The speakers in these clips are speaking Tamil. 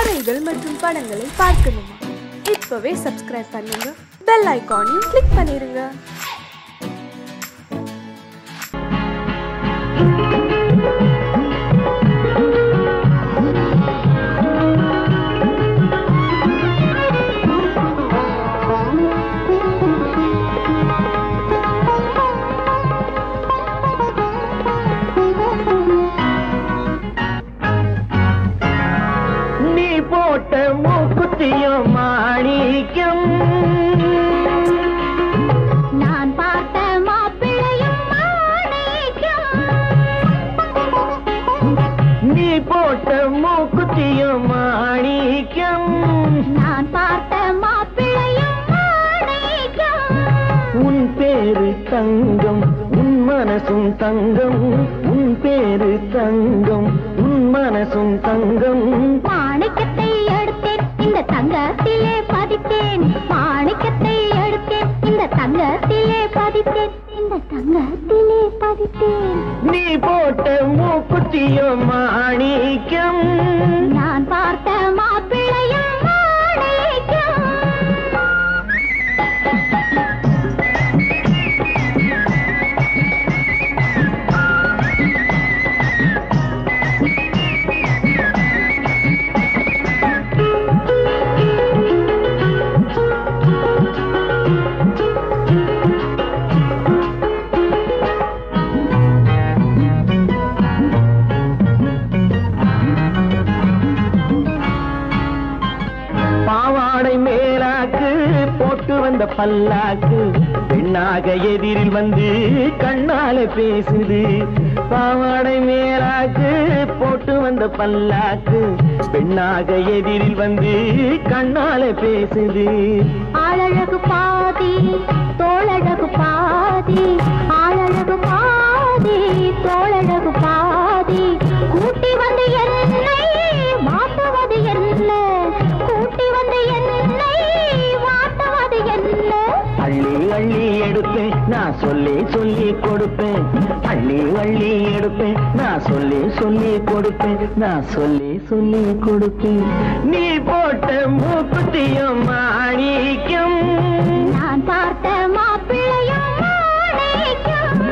கதைகள் மற்றும் படங்களை பார்க்கணுமா? இப்பவே சப்ஸ்கிரைப் பண்ணுங்க, பெல் ஐகானையும் கிளிக் பண்ணிருங்க. மாணிக்கம் நான் பார்த்த மாப்பிள்ளையும் மாணிக்கம். நீ போட்ட மூக்குத்தியும் மாணிக்கம் நான் பார்த்த மாப்பிள்ளையும் மாணிக்கம். உன் பேரு தங்கம், உன் மனசும் தங்கம், உன் பேரு தங்கம், உன் மனசும் தங்கம். மாணிக்கத்தை எடுத்தேன், இந்த தங்கத்திலே பதித்தேன். மாணிக்கத்தை எடுத்தேன், இந்த தங்கத்திலே பதித்தேன், இந்த தங்கத்திலே பதித்தேன். நீ போட்ட மூக்குத்தியும் மாணிக்கம் நான் பார்த்த மாப்பிள்ளையும் மாணிக்கம். வந்த பல்லாக்கு பெண்ணாக எதிரில் வந்து கண்ணால பேசுது. பாவாடை மேலாக்கு போட்டு வந்த பல்லாக்கு பெண்ணாக எதிரில் வந்து கண்ணால பேசுது. ஆளழகு பாதி தோளழகு பாதி, ஆளழகு பாதி தோளழகு பாதி. கூட்டி வந்து என்னை மாட்டுவது என்ன, கூட்டி வந்து என்னை அள்ளி அள்ளி எடுப்பேன், நான் சொல்லி சொல்லி கொடுப்பேன். அள்ளி அள்ளி எடுப்பேன், நான் சொல்லி சொல்லி கொடுப்பேன், நான் சொல்லி சொல்லி கொடுப்பேன். நீ போட்ட மூக்குத்தியும் மாணிக்கம் நான் பார்த்த மாப்பிள்ளையும் மாணிக்கம்.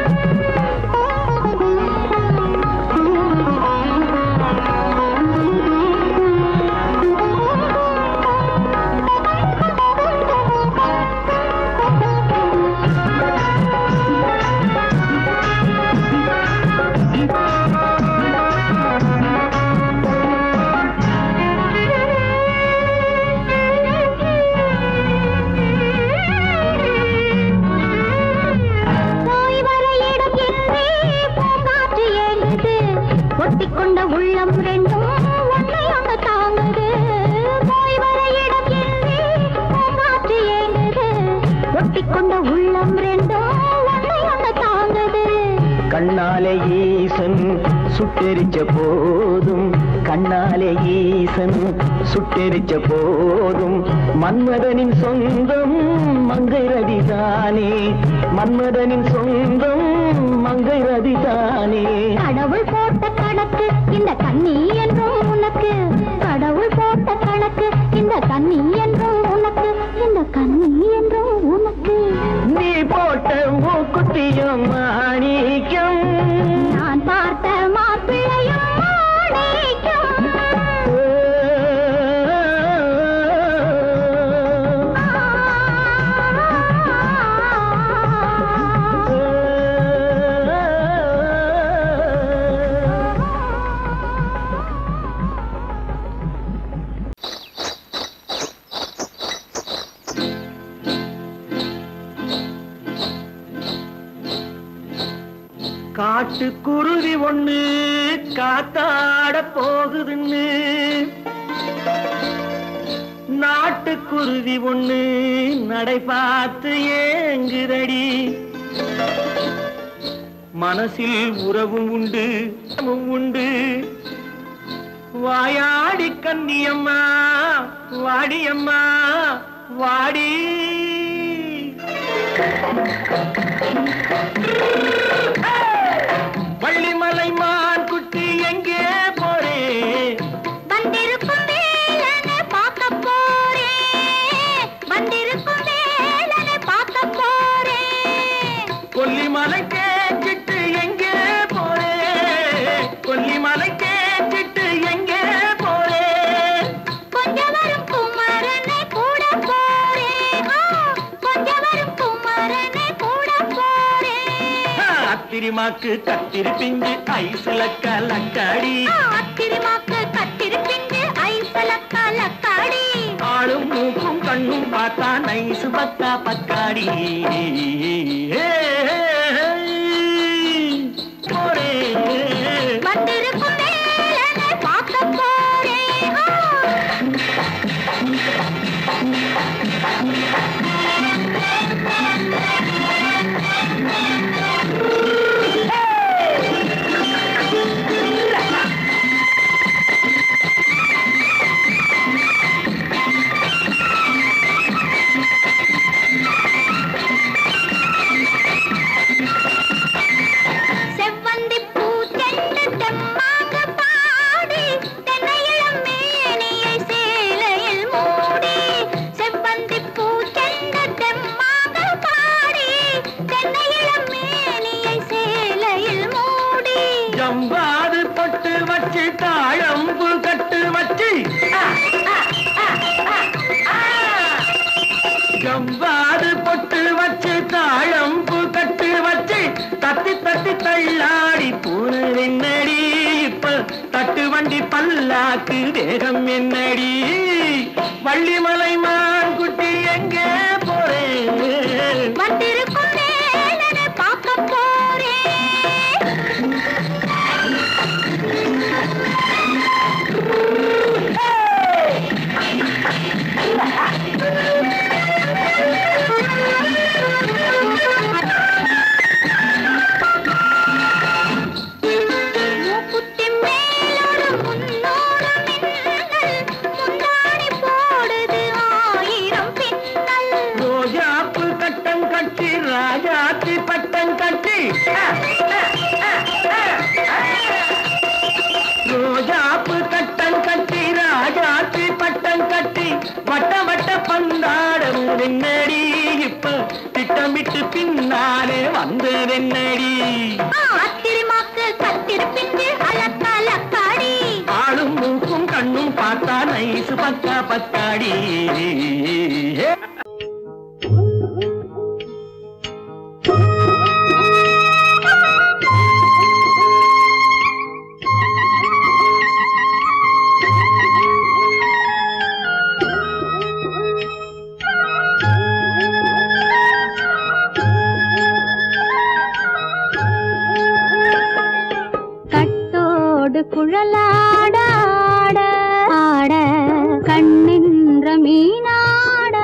கொண்ட உள்ளம் ரெண்டும் ஒன்றை அங்க தாங்குது. போய் வர இடம் இல்லை பூங்காற்று ஏங்குது. ஒட்டிக்கொண்ட உள்ளம் ரெண்டும் ஒன்றை அங்க தாங்குது. கண்ணாலே ஈசன் சுட்டெரிச்ச போதும், கண்ணாலே ஈசன் சுட்டெரிச்ச போதும் மன்மதனின் சொந்தம் மங்கை ரதிதானே, மன்மதனின் சொந்தம் மங்கை ரதிதானே. கடவுள் போட்ட கணக்கு இந்த கண்ணி என்றும் உனக்கு, கடவுள் போட்ட கணக்கு இந்த கண்ணி என்றும் உனக்கு, இந்த கண்ணி என்றும் உனக்கு. நீ போட்ட மூக்குத்தியும் மாணிக்கம் நான் பார்த்த மாப்பிள்ளையும் மாணிக்கம். காட்டுக்குருவி ஒண்ணு காத்தாட போகுதுன்னு, நாட்டுக்குருவி ஒண்ணு நடை பார்த்து ஏங்குதடி. மனசில் உறவும் உண்டு உண்டு, வாயாடி கன்னியம்மா வாடியம்மா வாடி. வள்ளிமலை மான் குட்டி எங்கே போறே, வந்திருக்கும் வேலை அத்திரிமாக்கு கத்திரி பிஞ்சு ஐசுல கலக்காடி அத்திரிமாக்கு கத்திரி பிஞ்சு ஐசுல கலக்காடி ஆளும் மூக்கும் கண்ணும் பார்த்தா நைசு பக்கா பக்காடி வந்திருக்கும் வேலனை பார்க்க போறேன் ஜம்பாது பொட்டு வச்சு தாழம்பு கட்டு வச்சு ஜம்பாது பொட்டு வச்சு தாழம்பு கட்டு வச்சு தட்டி தட்டி தள்ளாடி பூனு என்னடி இப்ப தட்டு வண்டி பல்லாக்கு வேகம் என்னடி வள்ளிமலை மான் குட்டி எங்கே போறேன் வந்திருக்கும் வேலனை பார்க்க போறேன் ராஜாத்தி பட்டம் கட்டி ரோஜாப்பு கட்டம் கட்டி ராஜாத்தி பட்டம் கட்டி வட்ட வட்ட பந்தாடம் வெண்ணடி இப்ப திட்டமிட்டு பின்னாலே வந்து வெண்ணடி அத்திரிமாக்கு கத்திரி பிஞ்சு அலக்காடி ஆளும் மூக்கும் கண்ணும் பார்த்தா நைசு பக்கா பக்காடி குழலாட ஆட கண்ணின்ற மீனாட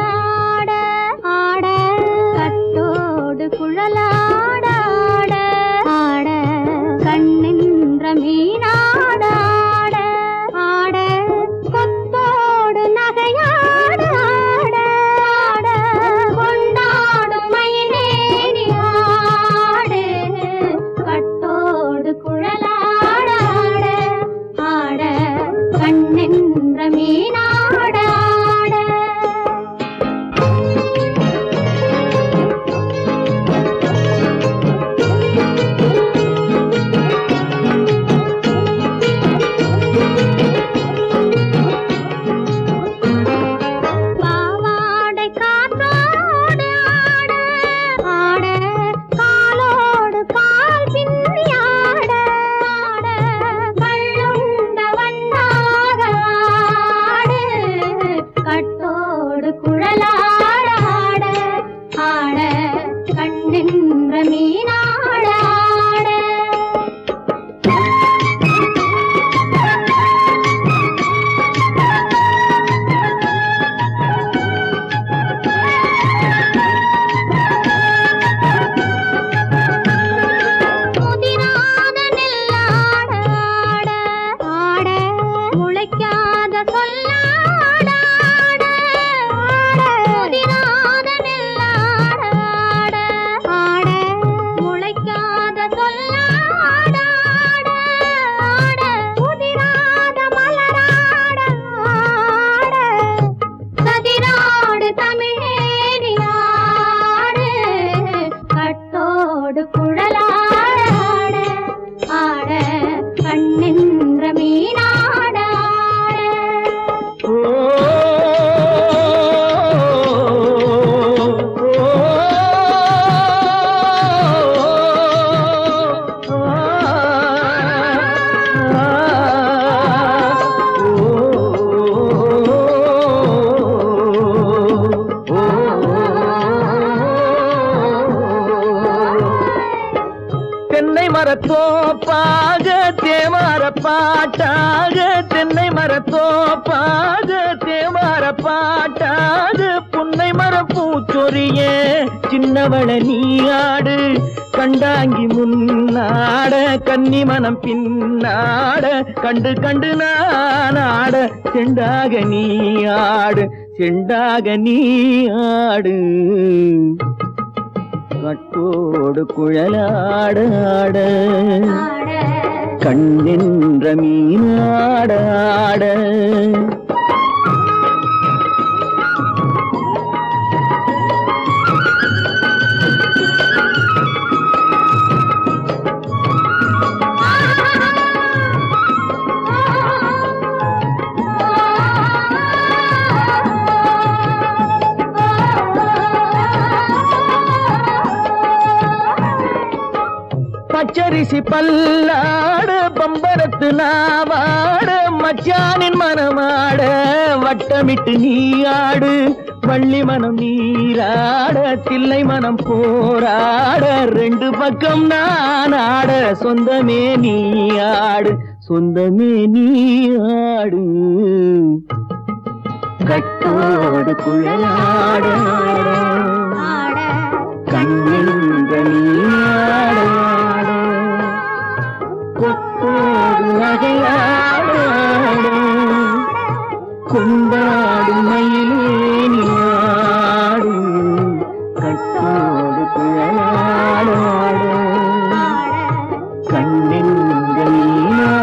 போறியே சின்னவள நீ ஆடு கண்டாங்கி முன்னாட கன்னி மனம் பின்னாட கண்டு கண்டு நான் ஆட செண்டாக நீ ஆடு செண்டாக நீ ஆடு கட்டோடு குழலாட ஆட கண்ணென்ற மீனாட ஆட பச்சரிசி பல்லாட பம்பரத்து நாவாட மச்சானின் மனமாட வட்டமிட்டு நீ ஆடு வள்ளி மனம் நீராட தில்லை மனம் போராட ரெண்டு பக்கம் நான் ஆட சொந்தமே நீ ஆடு சொந்தமே நீ ஆடு கட்டோடு குழலாட கண்ணென்ற நீயாட கொத்தோடு நகையாட கொண்டாடு மயிலே நீயாடு கட்டோடு குழலாட கண்ணென்ற நீயாட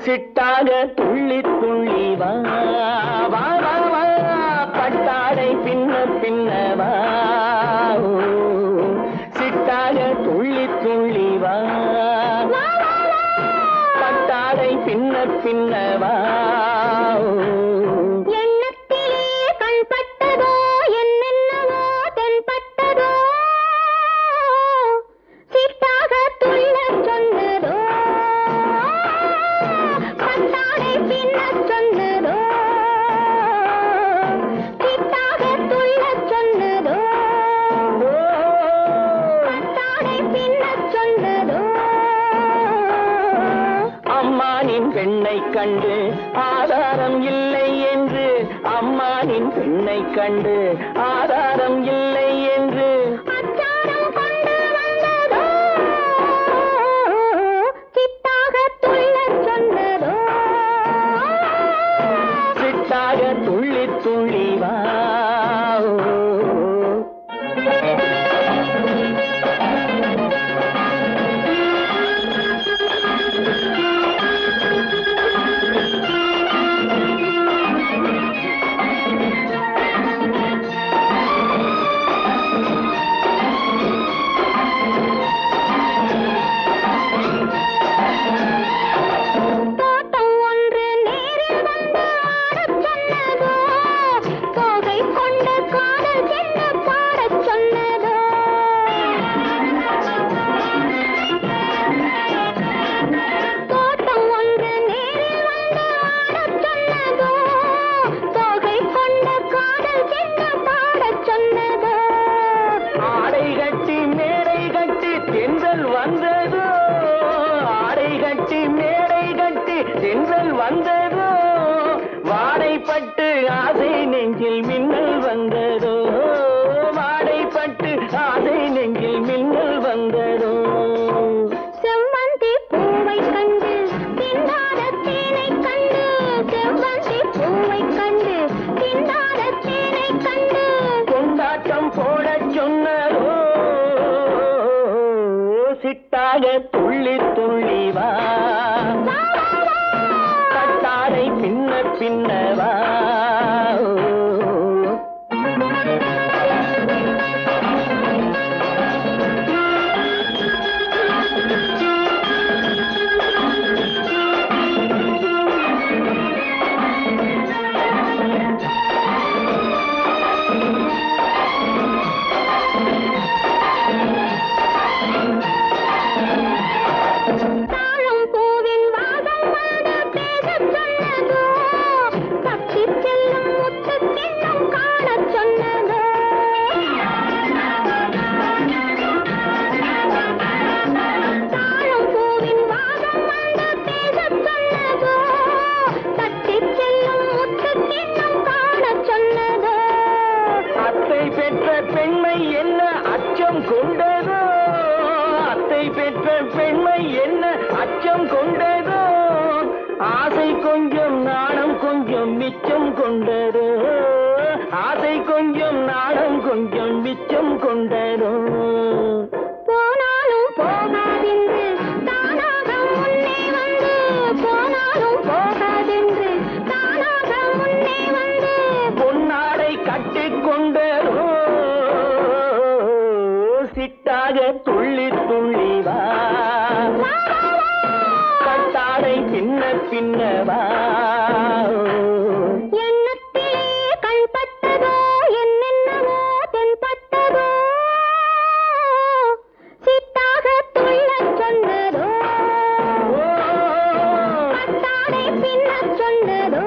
சிட்டாக துள்ளி துள்ளி வா வா வா வா பட்டாடை பின்ன பின்ன வா சிட்டாக துள்ளி துள்ளி வா பட்டாடை பின்ன பின்ன வா பெண்ணை கண்டு ஆதாரம் இல்லை என்று அம்மானின் பெண்ணை கண்டு ஆதாரம் இல்லை என்று சிட்டாக துள்ளி துள்ளி வா வந்ததோ வாடைப்பட்டு ஆசை நெஞ்சில் மின்னல் வந்ததோ வாடைப்பட்டு ஆசை நெஞ்சில் மின்னல் வந்ததோ செவ்வந்தி பூவை கண்டு திண்டாட தேனை கண்டு செவ்வந்தி பூவை கண்டு திண்டாட தேனை கண்டு கொண்டாட்டம் போட சொன்னதோ சிட்டாக துள்ளி துள்ளி வா பின்ன பின்னவா பெற்ற பெண்மை என்ன அச்சம் கொண்டதோ அத்தை பெற்ற பெண்மை என்ன அச்சம் கொண்டதோ ஆசை கொஞ்சம் நாணம் கொஞ்சம் மிச்சம் கொண்டதோ ஆசை கொஞ்சம் நாணம் கொஞ்சம் மிச்சம் கொண்டதோ போனாலும் போகாதென்று தானாக முன்னே வந்து போனாலும் போகாதென்று தானாக முன்னே வந்து பொன்னாடை கட்டிக்கொண்டதோ சிட்டாக துள்ளி துள்ளி வா கட்டாடை பின்ன பின்னவா எண்ணத்திலே கண்பட்டதோ என்னென்னவோ தென்பட்டதோ சித்தாக துள்ளச் சொன்னதோ கட்டாடை பின்னச் சொன்னதோ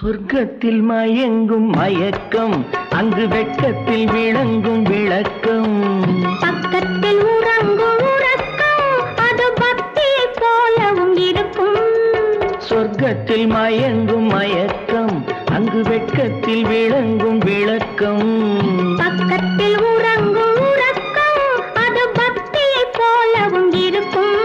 சொர்க்கத்தில் மயங்கும் மயக்கம் அங்கு வெட்கத்தில் விளங்கும் விளக்கம் பக்கத்தில் உறங்கும் உறக்கம் அது பக்தியை போலவும் இருக்கும் சொர்க்கத்தில் மயங்கும் மயக்கம் அங்கு வெட்கத்தில் விளங்கும் விளக்கம் பக்கத்தில் உறங்கும் உறக்கம் அது பக்தியை போலவும் இருக்கும்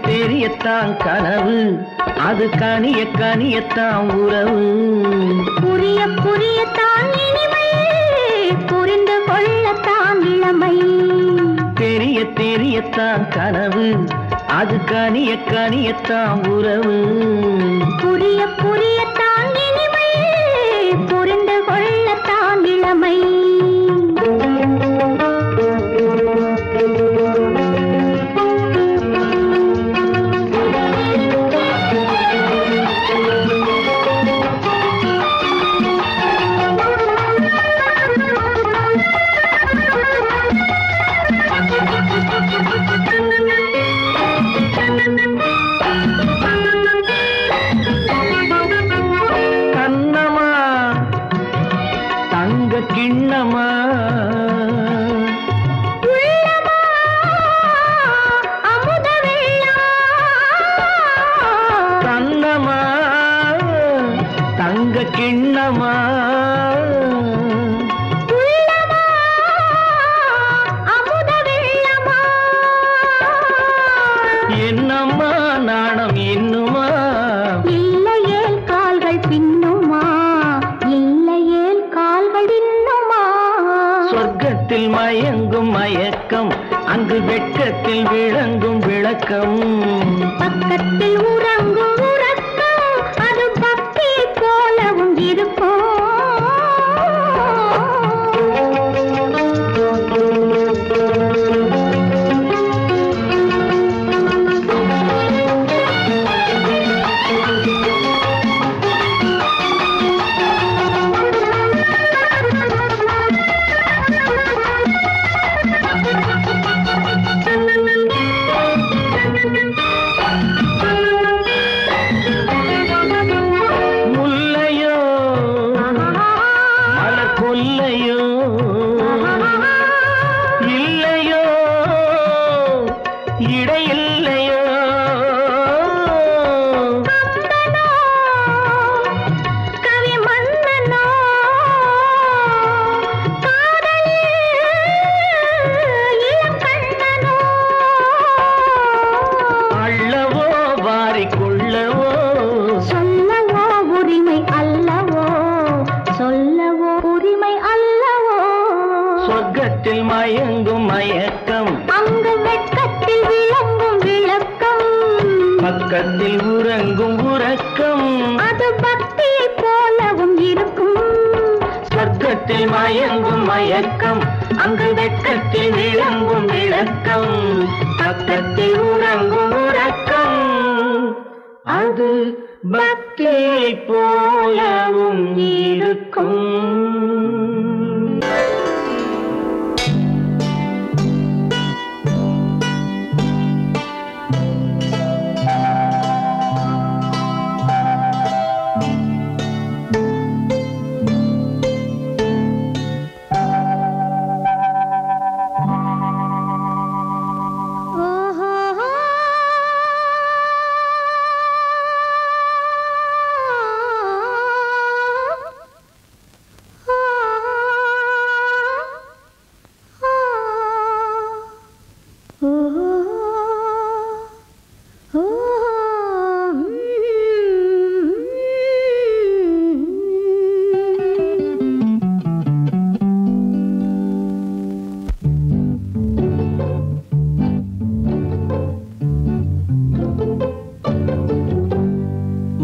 தெரியத்தான் கனவு அது கனிய கனியத்தான் உறவு புரிய புரியத்தான் இனிமை புரிந்து கொள்ளத்தான் இளமை தெரியத்தான் கனவு அது கனிய கனியத்தான் உறவு புரிய புரியத்தான் இனிமை புரிந்து கொள்ளத்தான் இளமை கிண்ணமா அமுத கண்ணமா தங்க கிண்ணமா அமுத வெள்ளமா என்னம்மா நாணம் இன்னுமா இல்லையேல் கால்கள் பின்னுமா இல்லையேல் கால்கள் இன்னுமா சொர்க்கத்தில் மயங்கும் மயக்கம் அங்கு வெட்கத்தில் விளங்கும் விளக்கம் பக்கத்தில் உறங்கும் உறக்கம் அது பக்தியை போலவும் இருக்கும் முல்லையோ மலர் கொல்லையோ இல்லையோ இடையில்லையோ கவி மன்னனோ காதலில் இளம் கண்ணனோ அள்ளவோ வாரிக்கொள்ளவோ சொல்லவோ உரிமை அல்லவோ சொல்லவோ உரிமை அல்லவோ சொர்க்கத்தில் மயங்கும் மயக்கம் அங்கு வெட்கத்தில் விளங்கும் விளக்கம் பக்கத்தில் உறங்கும் உறக்கம் அது பக்தியை போலவும் இருக்கும் சொர்க்கத்தில் மயங்கும் மயக்கம் அங்கு வெட்கத்தில் விளங்கும் விளக்கம் பக்கத்தில் உறங்கும் உறக்கம் அது பக்தியை போலவும் இருக்கும்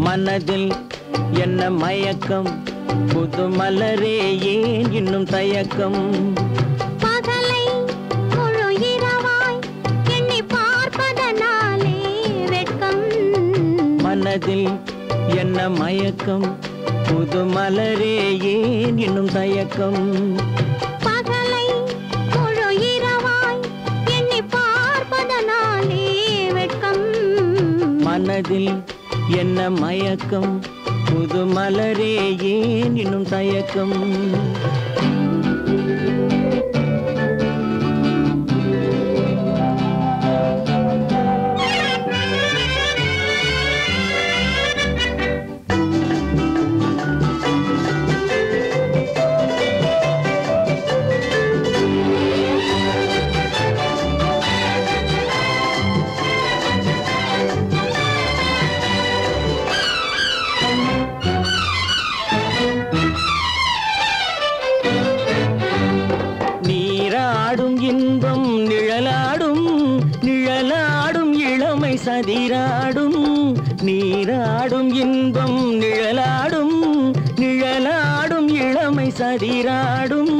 மனதில் என்ன மயக்கம் புது மலரே ஏன் இன்னும் தயக்கம் பகலை முழு இரவாய் எண்ணி பார்ப்பதனாலே வெட்கம் மனதில் என்ன மயக்கம் புது மலரே ஏன் இன்னும் தயக்கம் பகலை முழு இரவாய் எண்ணி பார்ப்பதனாலே வெட்கம் மனதில் என்ன மயக்கம் புது மலரே ஏன் இன்னும் தயக்கம் சதிராடும் நீராடும் இன்பம் நிழலாடும் நிழலாடும் இளமை சதிராடும்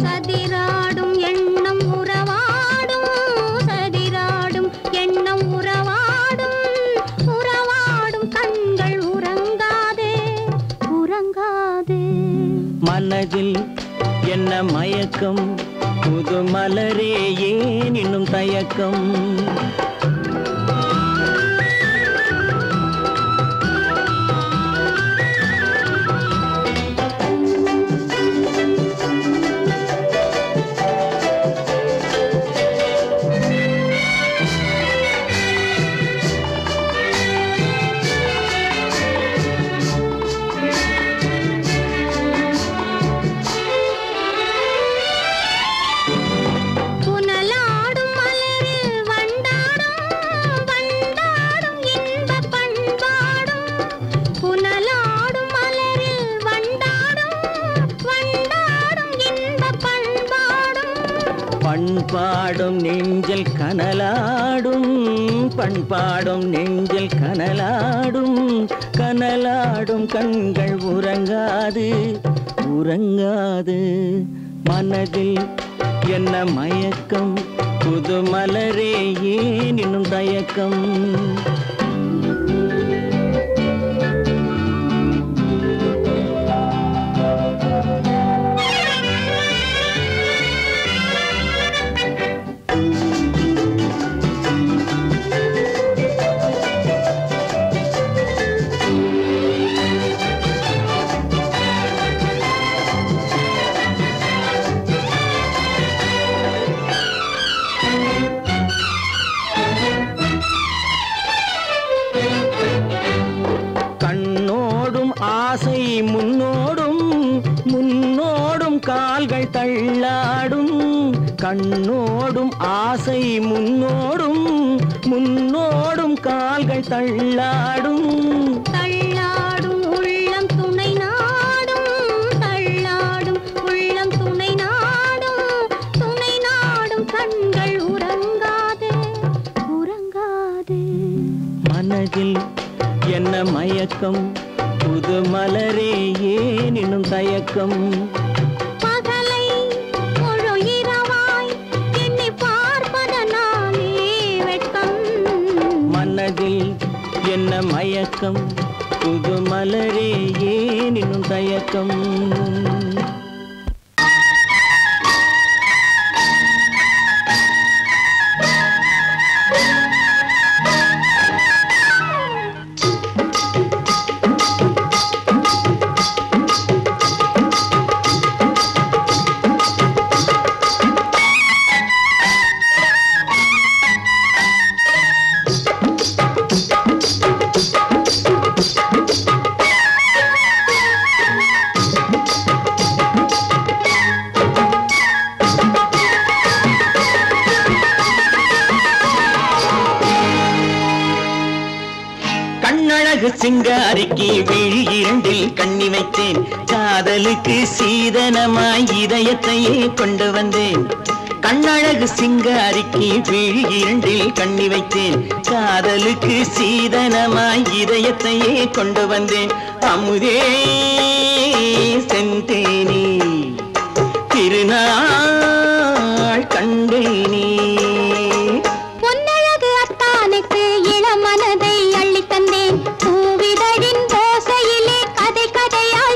சதிராடும் எண்ணம் உறவாடும் சதிராடும் எண்ணம் உறவாடும் உறவாடும் கண்கள் உறங்காதே உறங்காதே மனதில் என்ன மயக்கம் புது மலரே ஏன் இன்னும் தயக்கம் பண்பாடும் நெஞ்சில் கனலாடும் பண்பாடும் நெஞ்சில் கனலாடும் கனலாடும் கண்கள் உறங்காது உறங்காது மனதில் என்ன மயக்கம் புது மலரே ஏன் இன்னும் தயக்கம் ஆசை முன்னோடும் முன்னோடும் கால்கள் தள்ளாடும் கண்ணோடும் ஆசை முன்னோடும் முன்னோடும் கால்கள் தள்ளாடும் தள்ளாடும் உள்ளம் துணை நாடும் தள்ளாடும் உள்ளம் துணை நாடும் கண்கள் உறங்காதே உறங்காதே மனதில் என்ன மயக்கம் புது மலரே ஏன் இன்னும் தயக்கம் பகலை முழு இரவாய் எண்ணி பார்ப்பதனாலே வெட்கம் மனதில் என்ன மயக்கம் புது மலரே ஏன் இன்னும் தயக்கம் சிங்காரிக்கு விழி இரண்டில் கண்ணி வைத்தேன் காதலுக்கு சீதனமாய் இதயத்தையே கொண்டு வந்தேன் கண்ணழகு சிங்காரிக்கு விழி இரண்டில் கண்ணி வைத்தேன் காதலுக்கு சீதனமாய் இதயத்தையே கொண்டு வந்தேன் அமுதே செந்தேனே திருநாள் கண்டேனே பொன்னழகு அத்தானுக்கு இளமனதை அள்ளி தந்தேன் பூவிதழின் ஓசையிலே கதை கதையாய்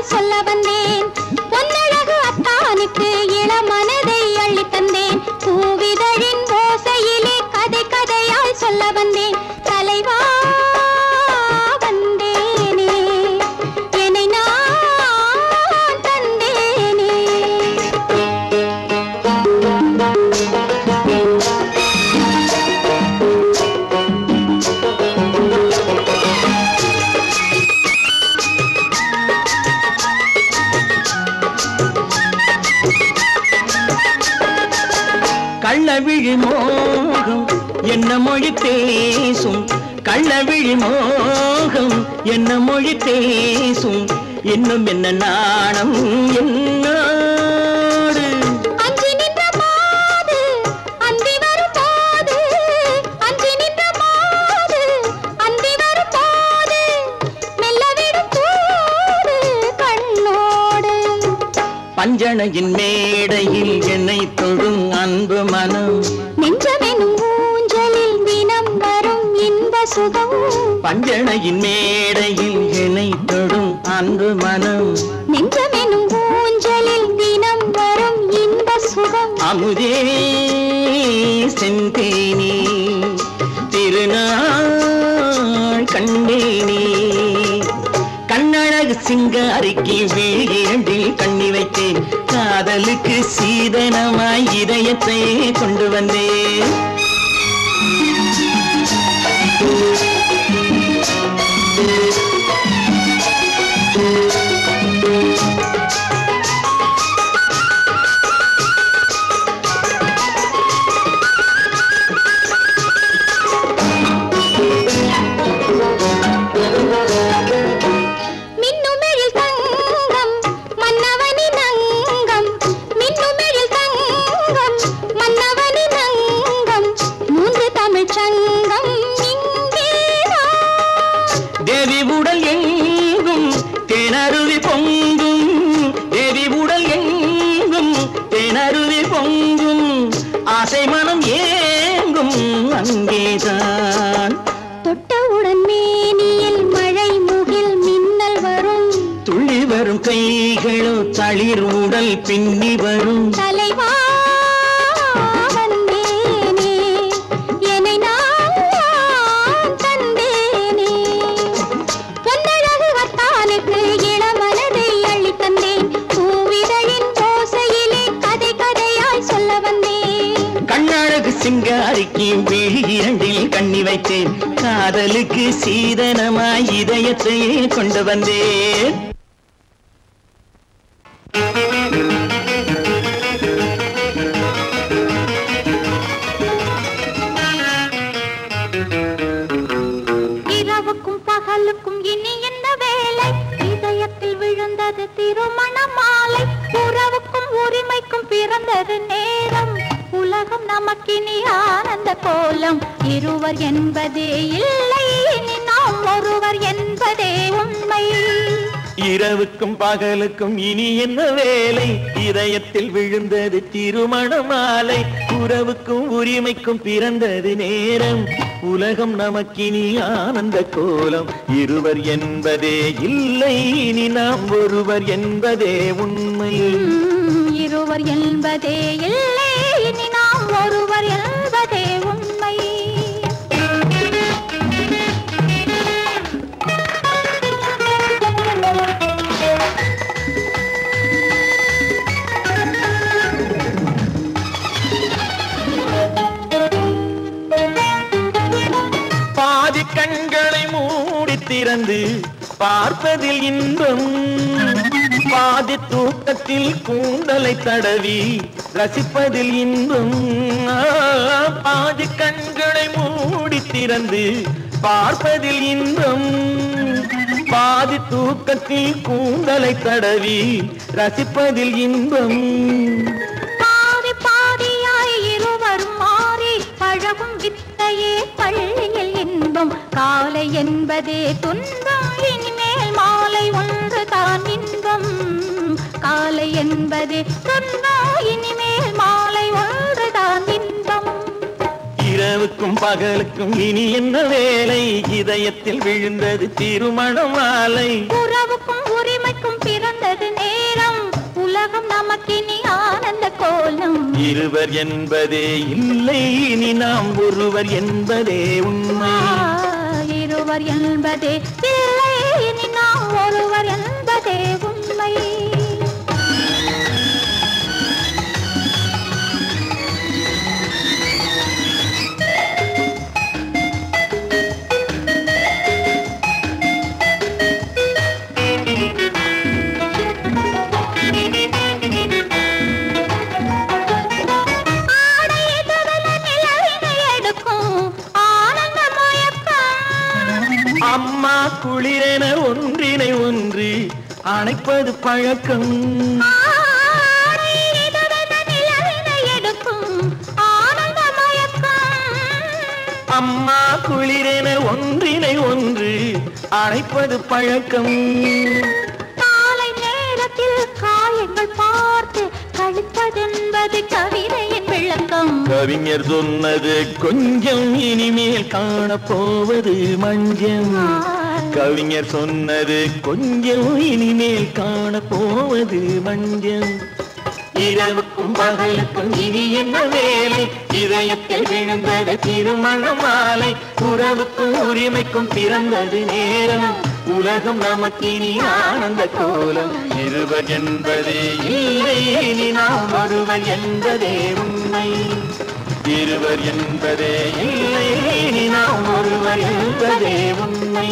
மோகம் என்ன மொழி பேசும் கள்ளவிழி மோகம் என்ன மொழி பேசும் இன்னும் என்ன நாணம் என்னோடு அஞ்சி நின்ற மாது அந்தி வரும் போது அஞ்சி நின்ற மாது அந்தி வரும் போது மெல்ல விடும் போது கண்ணோடு பஞ்சணையின் மேடையில் என்னை தொடும் அன்பு மனம் நெஞ்சமெனும் ஊஞ்சலில் தினம் வரும் இன்ப சுகம் பஞ்சணையின் மேடையில் என்னை தொடும் அன்பு மனம் நெஞ்சமெனும் ஊஞ்சலில் தினம் வரும் இன்ப சுகம் அமுதே செந்தேனே திருநாள் கண்டேனே கண்ணழகு சிங்காரிக்கு விழியண்டில் கண்ணி வைத்தேன் காதலுக்கு சீதனமாய் இதயத்தை கொண்டு வந்தேன் மின்னுமெழில் தங்கம் மன்னவனின் அங்கம் மின்னுமெழில் தங்கம் மன்னவனின் அங்கம் மூன்று தமிழ்ச் சங்கம் இங்கேதான் தேவி உடல் எங்கும் தேனருவி பொங்கும் தேவி உடல் எங்கும் தேனருவி பொங்கும் ஆசை மனம் ஏங்கும் அங்கேதான் தொட்டவுடன் மேனியில் மழை முகில் மின்னல் வரும் துள்ளி வரும் கைகளோ தளிர் உடல் பின்னி வரும் தலைவா வந்தேனே என்னை நான் தந்தேனே பொன்னழகு வத்தானுக்கு இளமனதை அள்ளித் தந்தேன் பூவிதழின் ஓசையிலே கதை கதையாய் சொல்ல வந்தேன் கண்ணழகு சிங்காரிக்கு விழி இரண்டில் கண்ணி வைத்தேன் காதலுக்கு சீதனமாய் இதயத்தையே கொண்டு வந்தேன் இரவுக்கும் பகலுக்கும் இனி என்ன வேலை இதயத்தில் விழுந்தது திருமண மாலை உறவுக்கும் உரிமைக்கும் பிறந்தது நேரம் உலகம் நமக்கினி ஆனந்த கோலம் இருவர் என்பதே இல்லை இனி நாம் ஒருவர் என்பதே உண்மை இரவுக்கும் பகலுக்கும் இனி என்ன வேலை இதயத்தில் விழுந்தது திருமண மாலை உறவுக்கும் உரிமைக்கும் பிறந்தது நேரம் உலகம் நமக்கினி ஆனந்த கோலம் இருவர் என்பதே இல்லை இனி நாம் ஒருவர் என்பதே உண்மை இருவர் என்பதே இல்லை இனி நாம் ஒருவர் என்பதே உண்மை பாதி கண்களை மூடி திறந்து பார்ப்பதில் இன்பம் பாதி தூக்கத்தில் கூந்தலை தடவி ரசிப்பதில் இன்பம் பாதி கண்களை மூடி திறந்து பார்ப்பதில் இன்பம் பாதி தூக்கத்தில் கூந்தலை தடவி ரசிப்பதில் இன்பம் பாதி பாதியாய் இருவரும் மாறி பழகும் வித்தையே பள்ளியில் இன்பம் காலை என்பதே துன்பம் இனிமேல் மாலை ஒன்று தான் இன்பம் காலை என்பதே துன்பம் இனிமேல் மாலை ஒன்று தான் இன்பம் இரவுக்கும் பகலுக்கும் இனி என்ன வேலை இதயத்தில் விழுந்தது திருமண மாலை உறவுக்கும் உரிமைக்கும் பிறந்தது நேரம் உலகம் நமக்கினி ஆனந்த கோலம் இருவர் என்பதே இல்லை இனி நாம் ஒருவர் என்பதே உண்மை இருவர் என்பதே இல்லை இனி நாம் ஒருவர் என்பதே உண்மை ஆடை எதிரில நிலவின் அம்மா குளிரென ஒன்றினை ஒன்று அணைப்பது பழக்கம். அம்மா குளிரென ஒன்றினை ஒன்று அணைப்பது பழக்கம். காலை நேரத்தில் காயங்கள் பார்த்து கழிப்பதென்பது கவிதையின் விளக்கம். கவிஞர் சொன்னது கொஞ்சம் இனிமேல் காணப்போவது மஞ்சம். கவிஞர் சொன்னது கொஞ்சம் இனிமேல் காணப்போவது மஞ்சம். இரவுக்கும் பகலுக்கும் இனி என்ன வேலை, இதயத்தில் விழுந்தது திருமண மாலை. உறவுக்கும் உரிமைக்கும் பிறந்தது நேரம், உலகம் நமக்கினி ஆனந்த கோலம். இருவர் என்பதே இல்லை இனி நாம் ஒருவர் என்பதே உண்மை. இருவர் என்பதே இல்லை இனி நாம் ஒருவர் என்பதே உண்மை.